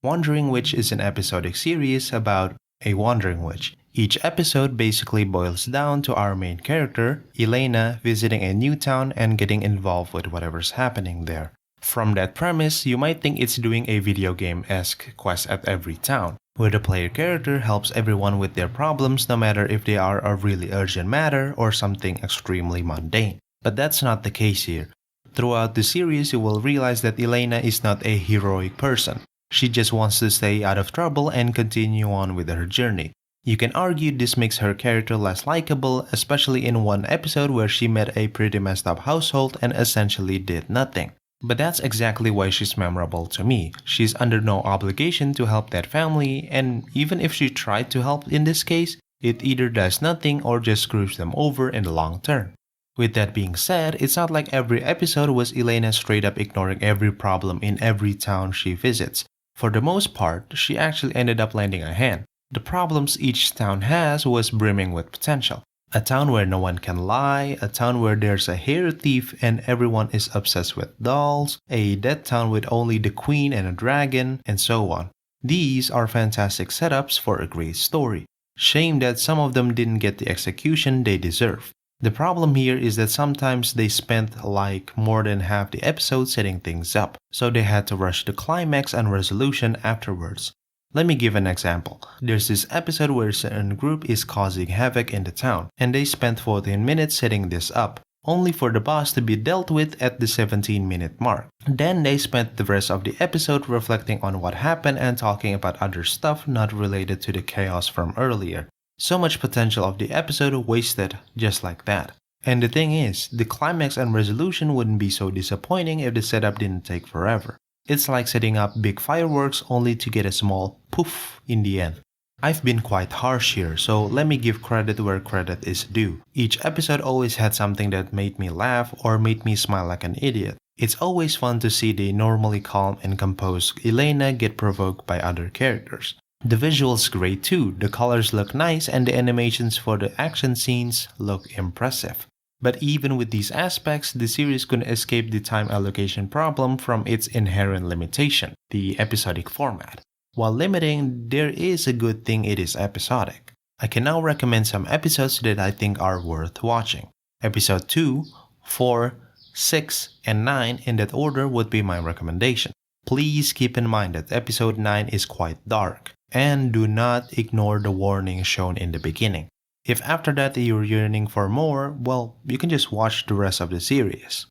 Wandering Witch is an episodic series about a wandering witch. Each episode basically boils down to our main character, Elaina, visiting a new town and getting involved with whatever's happening there. From that premise, you might think it's doing a video game-esque quest at every town, where the player character helps everyone with their problems no matter if they are a really urgent matter or something extremely mundane. But that's not the case here. Throughout the series, you will realize that Elaina is not a heroic person. She just wants to stay out of trouble and continue on with her journey. You can argue this makes her character less likable, especially in one episode where she met a pretty messed up household and essentially did nothing. But that's exactly why she's memorable to me. She's under no obligation to help that family, and even if she tried to help in this case, it either does nothing or just screws them over in the long term. With that being said, it's not like every episode was Elaina straight up ignoring every problem in every town she visits. For the most part, she actually ended up lending a hand. The problems each town has was brimming with potential. A town where no one can lie, a town where there's a hair thief and everyone is obsessed with dolls, a dead town with only the queen and a dragon, and so on. These are fantastic setups for a great story. Shame that some of them didn't get the execution they deserve. The problem here is that sometimes they spent like more than half the episode setting things up, so they had to rush the climax and resolution afterwards. Let me give an example. There's this episode where a certain group is causing havoc in the town, and they spent 14 minutes setting this up, only for the boss to be dealt with at the 17-minute mark. Then they spent the rest of the episode reflecting on what happened and talking about other stuff not related to the chaos from earlier. So much potential of the episode wasted just like that. And the thing is, the climax and resolution wouldn't be so disappointing if the setup didn't take forever. It's like setting up big fireworks only to get a small poof in the end. I've been quite harsh here, so let me give credit where credit is due. Each episode always had something that made me laugh or made me smile like an idiot. It's always fun to see the normally calm and composed Elaina get provoked by other characters. The visuals great too, the colors look nice and the animations for the action scenes look impressive. But even with these aspects, the series couldn't escape the time allocation problem from its inherent limitation, the episodic format. While limiting, there is a good thing it is episodic. I can now recommend some episodes that I think are worth watching. Episode 2, 4, 6, and 9 in that order would be my recommendation. Please keep in mind that episode 9 is quite dark. And do not ignore the warning shown in the beginning. If after that you're yearning for more, well, you can just watch the rest of the series.